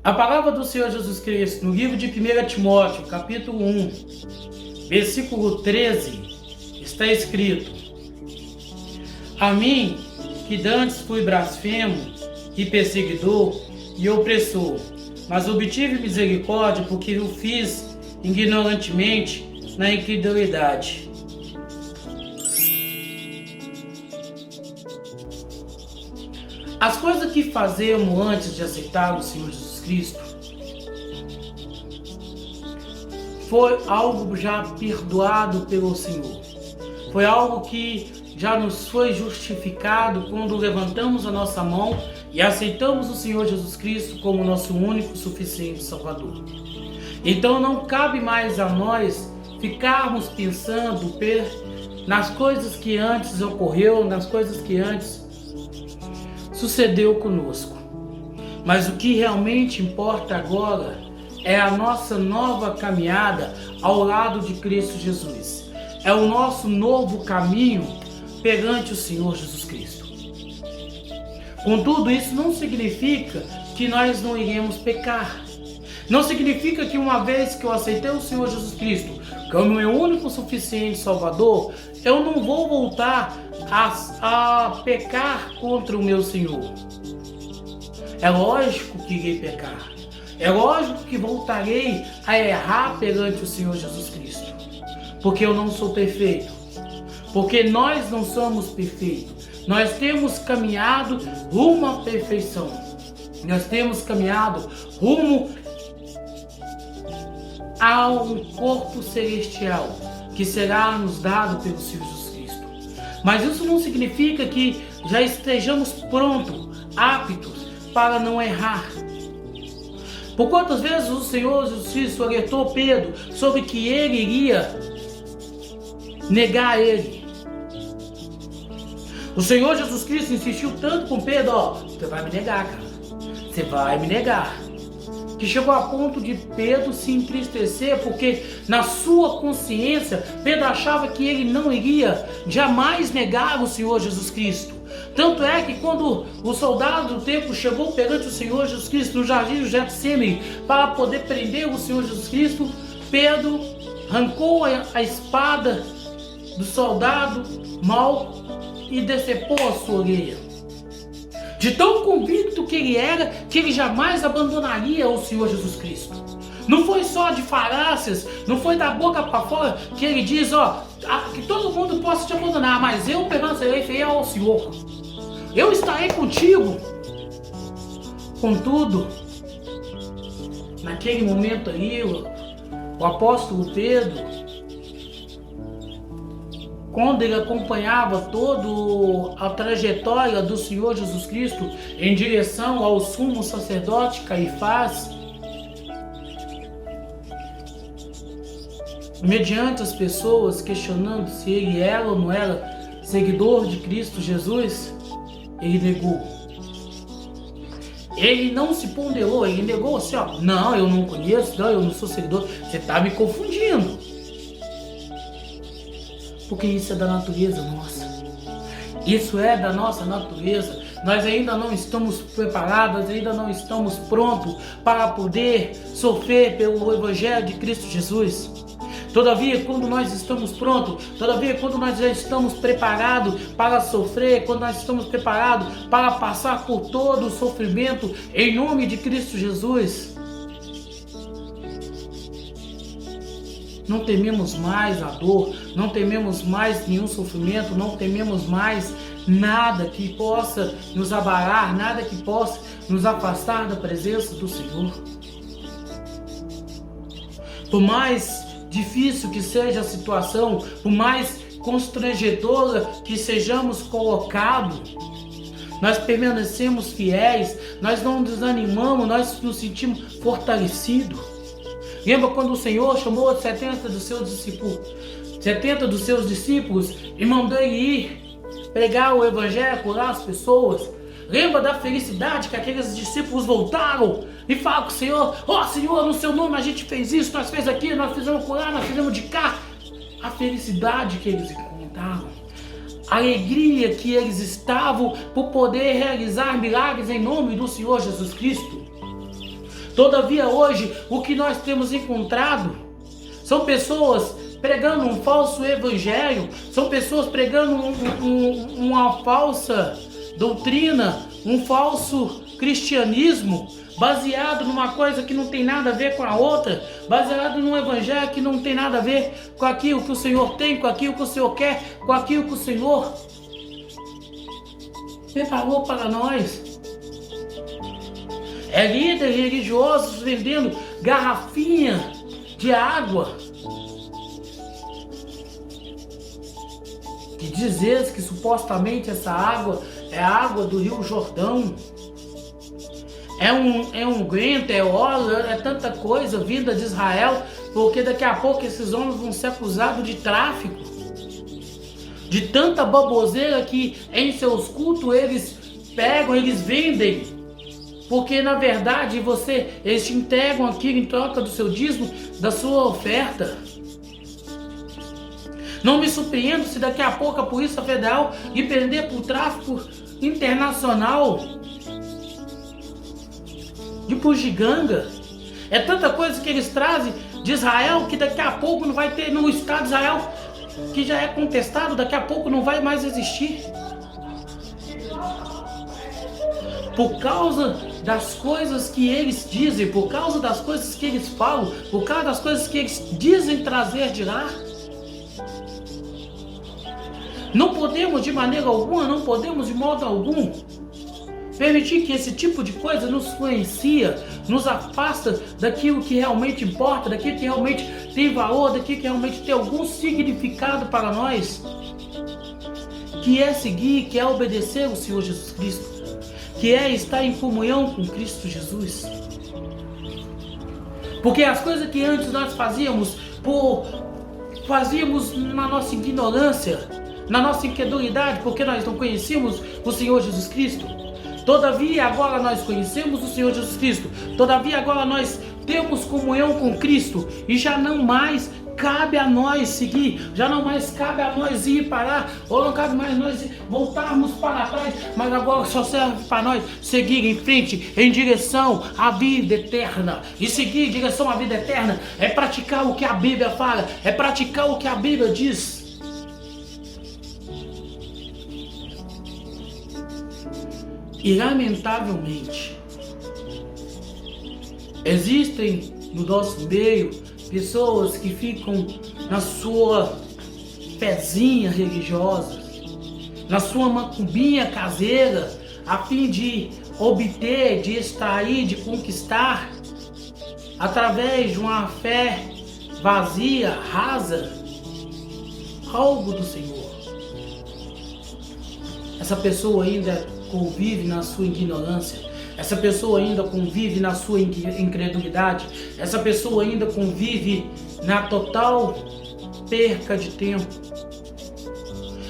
A palavra do Senhor Jesus Cristo, no livro de 1 Timóteo, capítulo 1, versículo 13, está escrito: A mim, que dantes fui blasfemo e perseguidor e opressor, mas obtive misericórdia porque o fiz ignorantemente na incredulidade. As coisas que fazemos antes de aceitar o Senhor Jesus Cristo foi algo já perdoado pelo Senhor. Foi algo que já nos foi justificado quando levantamos a nossa mão e aceitamos o Senhor Jesus Cristo como nosso único, suficiente Salvador. Então não cabe mais a nós ficarmos pensando nas coisas que antes ocorreu, nas coisas que antes sucedeu conosco. Mas o que realmente importa agora é a nossa nova caminhada ao lado de Cristo Jesus. É o nosso novo caminho perante o Senhor Jesus Cristo. Contudo, isso não significa que nós não iremos pecar. Não significa que uma vez que eu aceitei o Senhor Jesus Cristo como meu único suficiente Salvador, eu não vou voltar a pecar contra o meu Senhor. É lógico que irei pecar. É lógico que voltarei a errar perante o Senhor Jesus Cristo. Porque eu não sou perfeito. Porque nós não somos perfeitos. Nós temos caminhado rumo à perfeição. Nós temos caminhado rumo a um corpo celestial que será nos dado pelo Senhor Jesus Cristo. Mas isso não significa que já estejamos prontos, aptos para não errar. Por quantas vezes o Senhor Jesus Cristo alertou Pedro sobre que ele iria negar ele. O Senhor Jesus Cristo insistiu tanto com Pedro: você vai me negar, cara. Você vai me negar. Que chegou a ponto de Pedro se entristecer, porque na sua consciência Pedro achava que ele não iria jamais negar o Senhor Jesus Cristo. Tanto é que quando o soldado do templo chegou perante o Senhor Jesus Cristo no jardim do Getsêmani para poder prender o Senhor Jesus Cristo, Pedro arrancou a espada do soldado mau e decepou a sua orelha. De tão convicto que ele era, que ele jamais abandonaria o Senhor Jesus Cristo. Não foi só de falácias, não foi da boca para fora que ele diz: que todo mundo possa te abandonar, mas eu permanecerei fiel ao Senhor. Eu estarei contigo. Contudo, naquele momento aí, o apóstolo Pedro, quando ele acompanhava toda a trajetória do Senhor Jesus Cristo em direção ao sumo sacerdote Caifás, mediante as pessoas questionando se ele era ou não era seguidor de Cristo Jesus, ele negou. Ele não se ponderou, ele negou assim: não, eu não conheço, não, eu não sou seguidor, você está me confundindo. Porque isso é da natureza nossa. Isso é da nossa natureza. Nós ainda não estamos preparados, nós ainda não estamos prontos para poder sofrer pelo Evangelho de Cristo Jesus. Todavia, quando nós estamos prontos, todavia, quando nós já estamos preparados para sofrer, quando nós estamos preparados para passar por todo o sofrimento em nome de Cristo Jesus, não tememos mais a dor, não tememos mais nenhum sofrimento, não tememos mais nada que possa nos abalar, nada que possa nos afastar da presença do Senhor. Por mais difícil que seja a situação, por mais constrangedora que sejamos colocados, nós permanecemos fiéis, nós não desanimamos, nós nos sentimos fortalecidos. Lembra quando o Senhor chamou 70 dos seus discípulos e mandou ele ir pregar o Evangelho, curar as pessoas? Lembra da felicidade que aqueles discípulos voltaram e falaram com o Senhor: Senhor, no seu nome a gente fez isso, nós fizemos aquilo, nós fizemos curar, nós fizemos de cá. A felicidade que eles encontraram, a alegria que eles estavam por poder realizar milagres em nome do Senhor Jesus Cristo. Todavia hoje, o que nós temos encontrado são pessoas pregando um falso evangelho, são pessoas pregando uma falsa doutrina, um falso cristianismo, baseado numa coisa que não tem nada a ver com a outra, baseado num evangelho que não tem nada a ver com aquilo que o Senhor tem, com aquilo que o Senhor quer, com aquilo que o Senhor preparou para nós. É líderes religiosos vendendo garrafinha de água, que dizes que supostamente essa água é a água do Rio Jordão. É unguento, é óleo, é tanta coisa vinda de Israel, porque daqui a pouco esses homens vão ser acusados de tráfico, de tanta baboseira que em seus cultos eles pegam, eles vendem, porque na verdade eles te entregam aquilo em troca do seu dízimo, da sua oferta. Não me surpreendo se daqui a pouco a Polícia Federal ir prender por tráfico internacional de bugiganga. É tanta coisa que eles trazem de Israel que daqui a pouco não vai ter no Estado de Israel, que já é contestado, daqui a pouco não vai mais existir. Por causa das coisas que eles dizem, por causa das coisas que eles falam, por causa das coisas que eles dizem trazer de lá. Não podemos de maneira alguma, não podemos de modo algum permitir que esse tipo de coisa nos influencia, nos afasta daquilo que realmente importa, daquilo que realmente tem valor, daquilo que realmente tem algum significado para nós, que é seguir, que é obedecer o Senhor Jesus Cristo, que é estar em comunhão com Cristo Jesus. Porque as coisas que antes nós fazíamos na nossa ignorância, na nossa incredulidade, porque nós não conhecíamos o Senhor Jesus Cristo. Todavia agora nós conhecemos o Senhor Jesus Cristo. Todavia agora nós temos comunhão com Cristo e já não mais cabe a nós seguir, já não mais cabe a nós ir parar, ou não cabe mais nós voltarmos para trás, mas agora só serve para nós seguir em frente, em direção à vida eterna. E seguir em direção à vida eterna é praticar o que a Bíblia fala, é praticar o que a Bíblia diz. E lamentavelmente, existem no nosso meio pessoas que ficam na sua fezinha religiosa, na sua macumbinha caseira, a fim de obter, de extrair, de conquistar, através de uma fé vazia, rasa, algo do Senhor. Essa pessoa ainda convive na sua ignorância, essa pessoa ainda convive na sua incredulidade, essa pessoa ainda convive na total perca de tempo.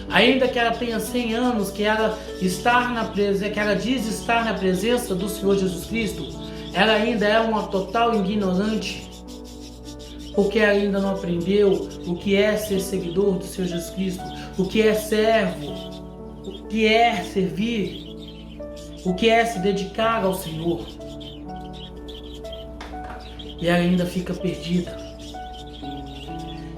Ainda que ela tenha 100 anos, que ela diz estar na presença do Senhor Jesus Cristo, ela ainda é uma total ignorante, porque ainda não aprendeu o que é ser seguidor do Senhor Jesus Cristo, o que é servo, o que é servir, o que é se dedicar ao Senhor. E ela ainda fica perdida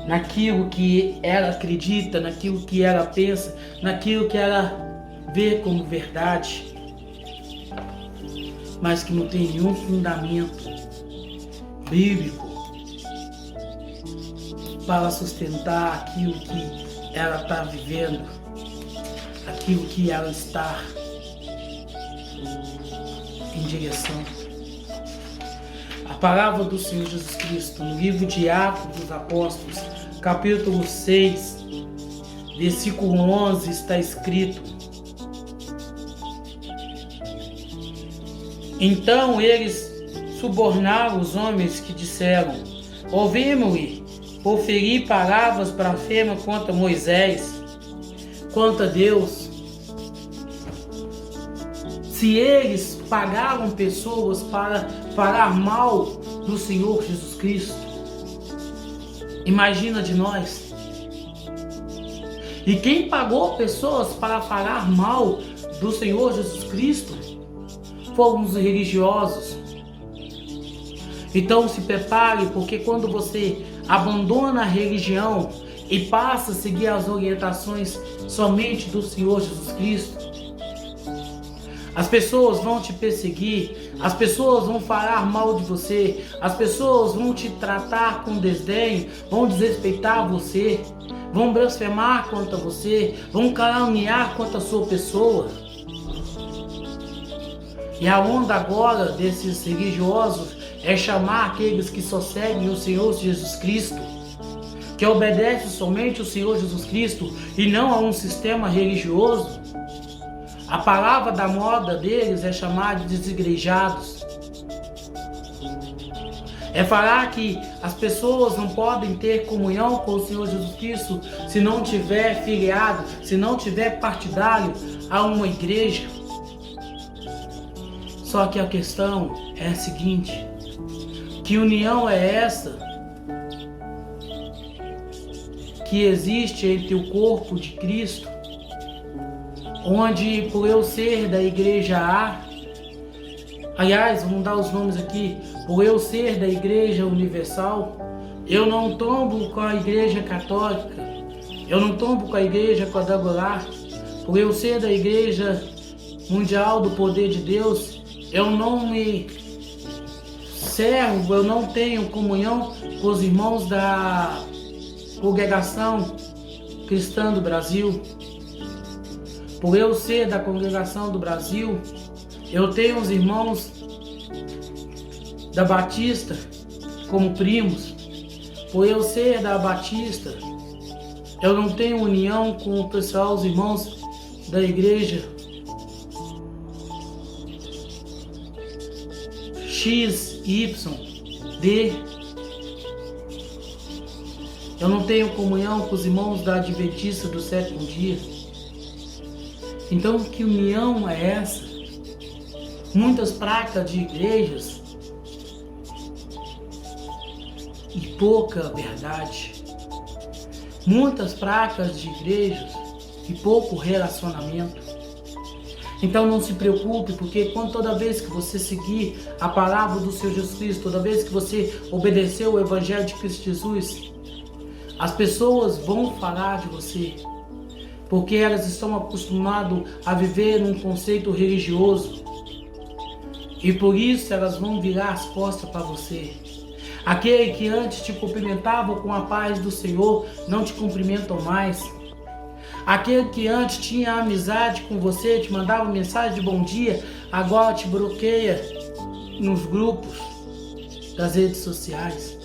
naquilo que ela acredita, naquilo que ela pensa, naquilo que ela vê como verdade, mas que não tem nenhum fundamento bíblico para sustentar aquilo que ela está vivendo, aquilo que ela está em direção. A palavra do Senhor Jesus Cristo no livro de Atos dos Apóstolos, capítulo 6, versículo 11, está escrito: então eles subornaram os homens que disseram: ouvimos-lhe proferir palavras blasfemas contra Moisés, contra Deus. Se eles pagaram pessoas para falar mal do Senhor Jesus Cristo, imagina de nós. E quem pagou pessoas para falar mal do Senhor Jesus Cristo foram os religiosos. Então se prepare, porque quando você abandona a religião e passa a seguir as orientações somente do Senhor Jesus Cristo, as pessoas vão te perseguir, as pessoas vão falar mal de você, as pessoas vão te tratar com desdém, vão desrespeitar você, vão blasfemar contra você, vão caluniar contra a sua pessoa. E a onda agora desses religiosos é chamar aqueles que só seguem o Senhor Jesus Cristo, que obedecem somente o Senhor Jesus Cristo e não a um sistema religioso. A palavra da moda deles é chamar de desigrejados. É falar que as pessoas não podem ter comunhão com o Senhor Jesus Cristo se não tiver filiado, se não tiver partidário a uma igreja. Só que a questão é a seguinte: que união é essa que existe entre o corpo de Cristo, onde por eu ser da igreja A, aliás, vamos dar os nomes aqui, por eu ser da igreja universal, eu não tombo com a igreja católica, eu não tombo com a igreja quadrangular, por eu ser da igreja mundial do poder de Deus, eu não me servo, eu não tenho comunhão com os irmãos da Congregação Cristã do Brasil. Por eu ser da Congregação do Brasil, eu tenho os irmãos da Batista como primos. Por eu ser da Batista, eu não tenho união com o pessoal, os irmãos da igreja X, Y, D. Eu não tenho comunhão com os irmãos da Adventista do sétimo dia. Então, que união é essa? Muitas placas de igrejas e pouca verdade. Muitas placas de igrejas e pouco relacionamento. Então não se preocupe, porque toda vez que você seguir a palavra do Senhor Jesus Cristo, toda vez que você obedecer o Evangelho de Cristo Jesus, as pessoas vão falar de você, porque elas estão acostumadas a viver num conceito religioso, e por isso elas vão virar as costas para você. Aquele que antes te cumprimentava com a paz do Senhor, não te cumprimentam mais. Aquele que antes tinha amizade com você, te mandava mensagem de bom dia, agora te bloqueia nos grupos das redes sociais.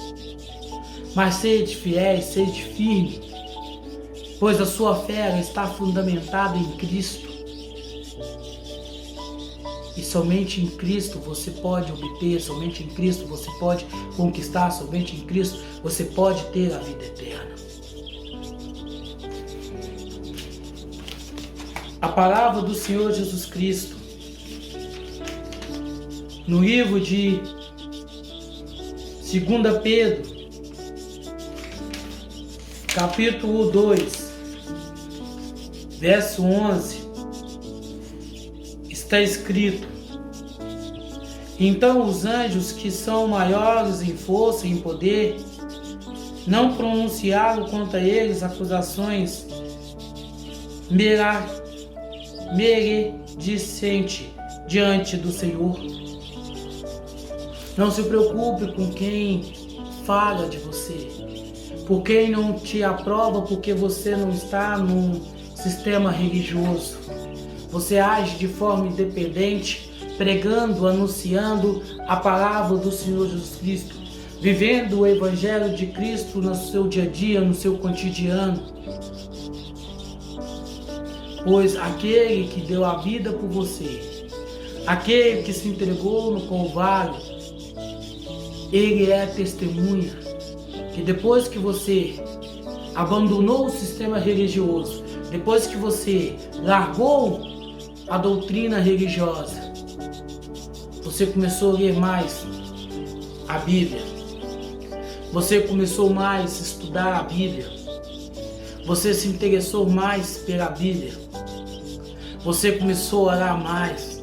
Mas sede fiéis, sede firme, pois a sua fé está fundamentada em Cristo. E somente em Cristo você pode obter, somente em Cristo você pode conquistar, somente em Cristo você pode ter a vida eterna. A palavra do Senhor Jesus Cristo, no livro de 2 Pedro, capítulo 2, verso 11, está escrito: então os anjos que são maiores em força e em poder não pronunciaram contra eles acusações meredicente diante do Senhor. Não se preocupe com quem fala de você, por quem não te aprova, porque você não está num sistema religioso. Você age de forma independente, pregando, anunciando a palavra do Senhor Jesus Cristo, vivendo o Evangelho de Cristo no seu dia a dia, no seu cotidiano. Pois aquele que deu a vida por você, aquele que se entregou no Calvário, ele é testemunha que depois que você abandonou o sistema religioso, depois que você largou a doutrina religiosa, você começou a ler mais a Bíblia, você começou mais a estudar a Bíblia, você se interessou mais pela Bíblia, você começou a orar mais,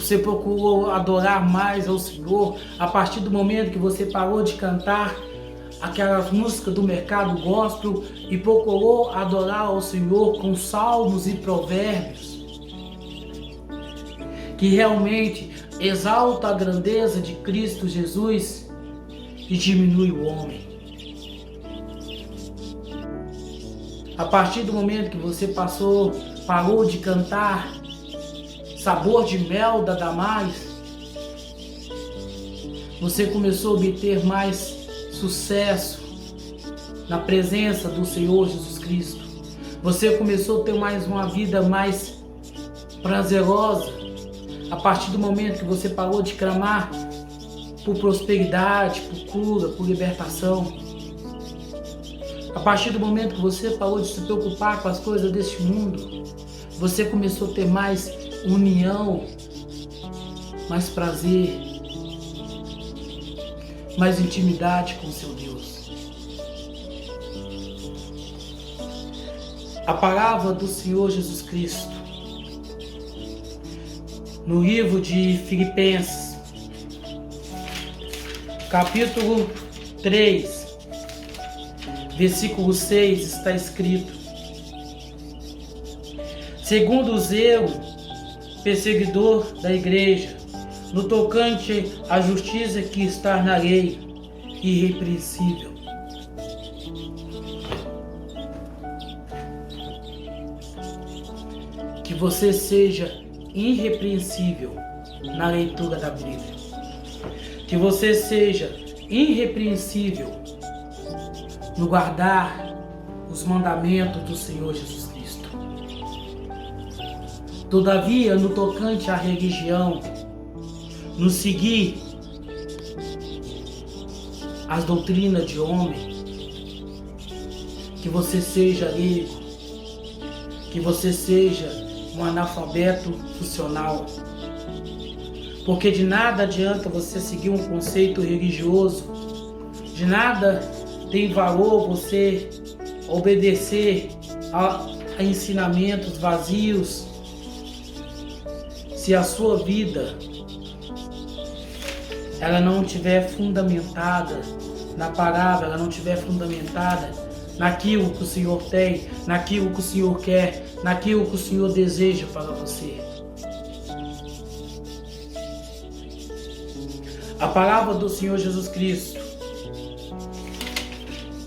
você procurou adorar mais ao Senhor, a partir do momento que você parou de cantar aquelas músicas do mercado gospel e procurou adorar ao Senhor com salmos e provérbios, que realmente exalta a grandeza de Cristo Jesus e diminui o homem. A partir do momento que você parou de cantar Sabor de Mel da Damais, você começou a obter mais sucesso na presença do Senhor Jesus Cristo. Você começou a ter mais uma vida mais prazerosa a partir do momento que você parou de clamar por prosperidade, por cura, por libertação. A partir do momento que você parou de se preocupar com as coisas deste mundo, você começou a ter mais união, mais prazer, mais intimidade com seu Deus. A palavra do Senhor Jesus Cristo, no livro de Filipenses, capítulo 3, versículo 6, está escrito: segundo o zelo perseguidor da igreja, no tocante à justiça que está na lei, irrepreensível. Que você seja irrepreensível na leitura da Bíblia. Que você seja irrepreensível no guardar os mandamentos do Senhor Jesus Cristo. Todavia, no tocante à religião, no seguir as doutrinas de homem, que você seja leigo, que você seja um analfabeto funcional, porque de nada adianta você seguir um conceito religioso, de nada tem valor você obedecer a ensinamentos vazios, se a sua vida ela não estiver fundamentada na palavra, ela não estiver fundamentada naquilo que o Senhor tem, naquilo que o Senhor quer, naquilo que o Senhor deseja para você. A palavra do Senhor Jesus Cristo,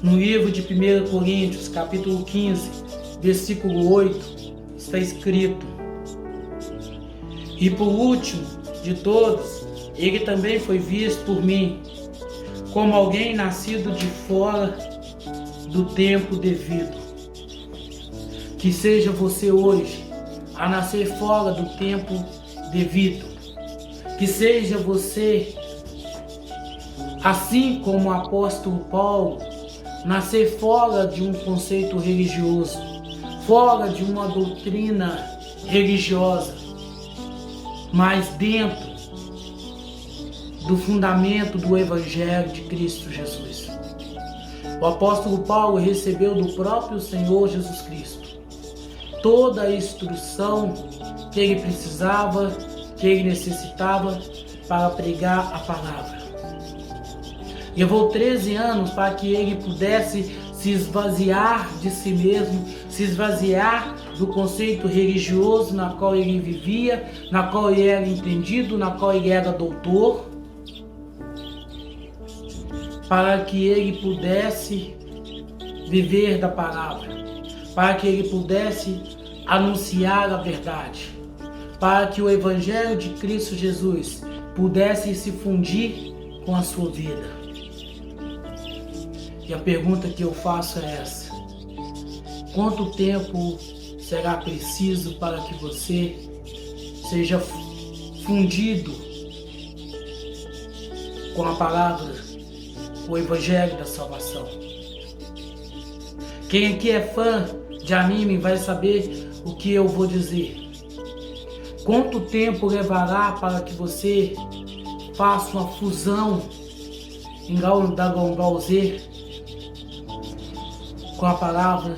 no livro de 1 Coríntios, capítulo 15, versículo 8, está escrito: e por último de todos, ele também foi visto por mim, como alguém nascido de fora do tempo devido. Que seja você hoje a nascer fora do tempo devido. Que seja você, assim como o apóstolo Paulo, nascer fora de um conceito religioso, fora de uma doutrina religiosa, mas dentro do fundamento do Evangelho de Cristo Jesus. O apóstolo Paulo recebeu do próprio Senhor Jesus Cristo toda a instrução que ele precisava, que ele necessitava para pregar a palavra. Levou 13 anos para que ele pudesse se esvaziar de si mesmo, se esvaziar do conceito religioso na qual ele vivia, na qual ele era entendido, na qual ele era doutor, para que ele pudesse viver da palavra, para que ele pudesse anunciar a verdade, para que o Evangelho de Cristo Jesus pudesse se fundir com a sua vida. E a pergunta que eu faço é essa: quanto tempo será preciso para que você seja fundido com a palavra, o Evangelho da salvação? Quem aqui é fã de anime vai saber o que eu vou dizer. Quanto tempo levará para que você faça uma fusão em Dragon Ball Z com a palavra,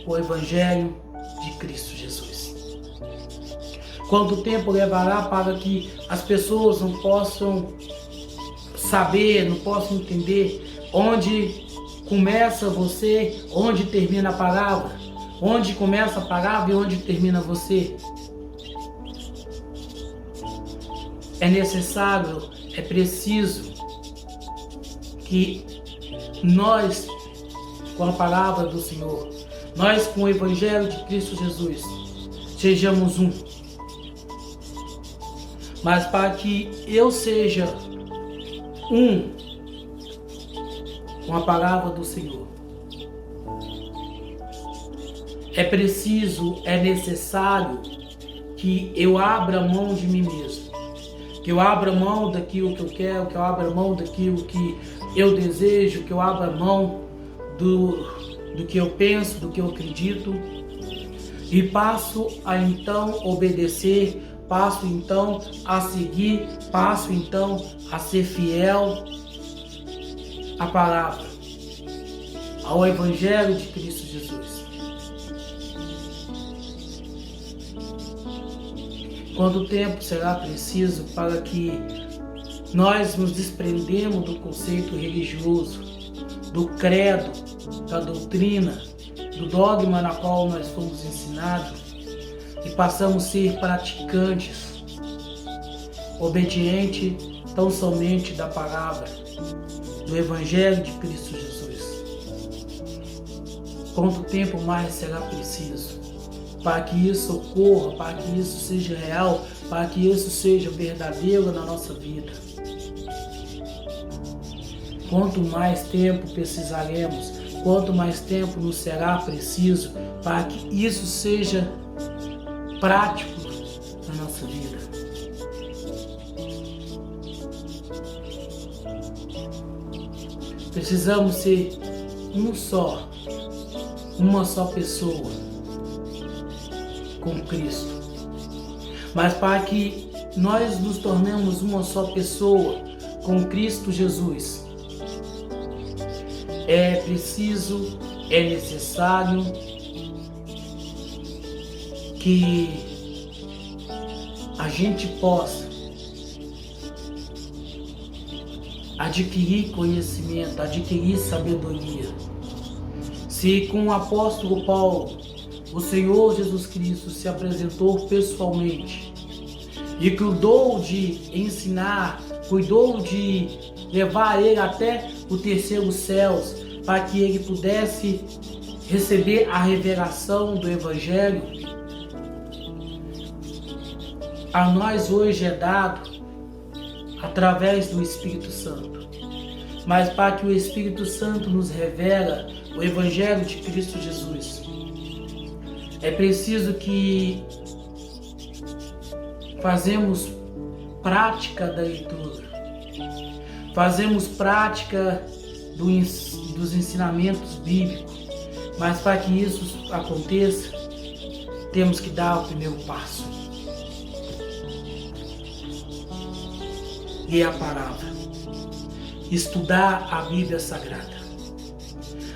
o Evangelho de Cristo Jesus? Quanto tempo levará para que as pessoas não possam saber, não possam entender onde começa você, onde termina a palavra, onde começa a palavra e onde termina você? É necessário, é preciso que nós, com a palavra do Senhor, nós com o Evangelho de Cristo Jesus, sejamos um. Mas para que eu seja um com a palavra do Senhor, é preciso, é necessário que eu abra mão de mim mesmo, que eu abra mão daquilo que eu quero, que eu abra mão daquilo que eu desejo, que eu abra mão do que eu penso, do que eu acredito, e passo a então obedecer, passo então a seguir, passo então a ser fiel à palavra, ao Evangelho de Cristo Jesus. Quanto tempo será preciso para que nós nos desprendemos do conceito religioso, do credo, da doutrina, do dogma na qual nós fomos ensinados e passamos a ser praticantes, obedientes tão somente da palavra, do Evangelho de Cristo Jesus? Quanto tempo mais será preciso para que isso ocorra, para que isso seja real, para que isso seja verdadeiro na nossa vida? Quanto mais tempo precisaremos, quanto mais tempo nos será preciso para que isso seja prático na nossa vida? Precisamos ser uma só pessoa com Cristo. Mas para que nós nos tornemos uma só pessoa com Cristo Jesus, é preciso, é necessário que a gente possa adquirir conhecimento, adquirir sabedoria. Se com o apóstolo Paulo, o Senhor Jesus Cristo se apresentou pessoalmente e cuidou de ensinar, cuidou de levar ele até o terceiro céus, para que ele pudesse receber a revelação do Evangelho, a nós hoje é dado através do Espírito Santo. Mas para que o Espírito Santo nos revela o Evangelho de Cristo Jesus, é preciso que fazemos prática da leitura, fazemos prática dos ensinamentos bíblicos, mas para que isso aconteça, temos que dar o primeiro passo. Ler a palavra, estudar a Bíblia Sagrada.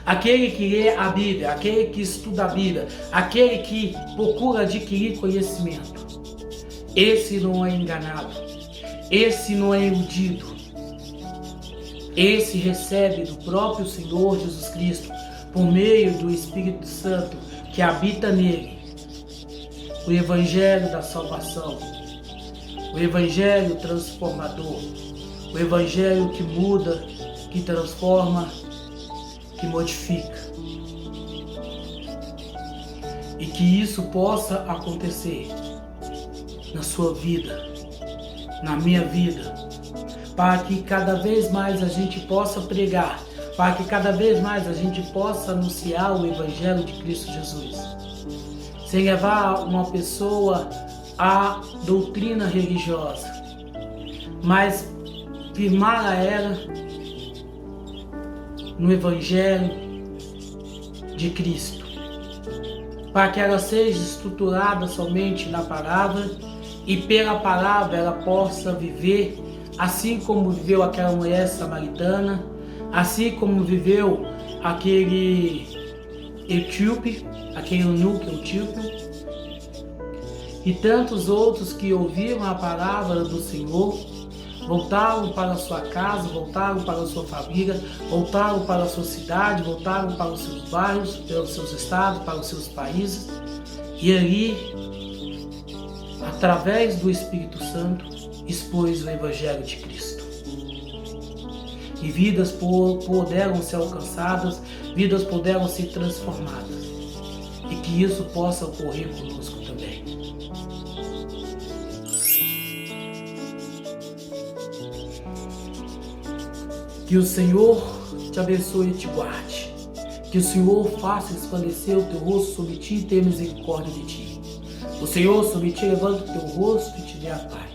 Aquele que lê a Bíblia, aquele que estuda a Bíblia, aquele que procura adquirir conhecimento, esse não é enganado, esse não é iludido, esse recebe do próprio Senhor Jesus Cristo, por meio do Espírito Santo que habita nele, o Evangelho da salvação, o Evangelho transformador, o Evangelho que muda, que transforma, que modifica. E que isso possa acontecer na sua vida, na minha vida, para que cada vez mais a gente possa pregar, para que cada vez mais a gente possa anunciar o Evangelho de Cristo Jesus, sem levar uma pessoa à doutrina religiosa, mas firmar a ela no Evangelho de Cristo, para que ela seja estruturada somente na palavra e pela palavra ela possa viver assim como viveu aquela mulher samaritana, assim como viveu aquele etíope, aquele eunuco etíope, E tantos outros que ouviram a palavra do Senhor, voltaram para a sua casa, voltaram para a sua família, voltaram para a sua cidade, voltaram para os seus bairros, para os seus estados, para os seus países. E ali, através do Espírito Santo, expôs o Evangelho de Cristo. E vidas puderam ser alcançadas, vidas puderam ser transformadas. E que isso possa ocorrer conosco também. Que o Senhor te abençoe e te guarde. Que o Senhor faça resplandecer o teu rosto sobre ti e tenha misericórdia de ti. O Senhor sobre ti levanta o teu rosto e te dê a paz.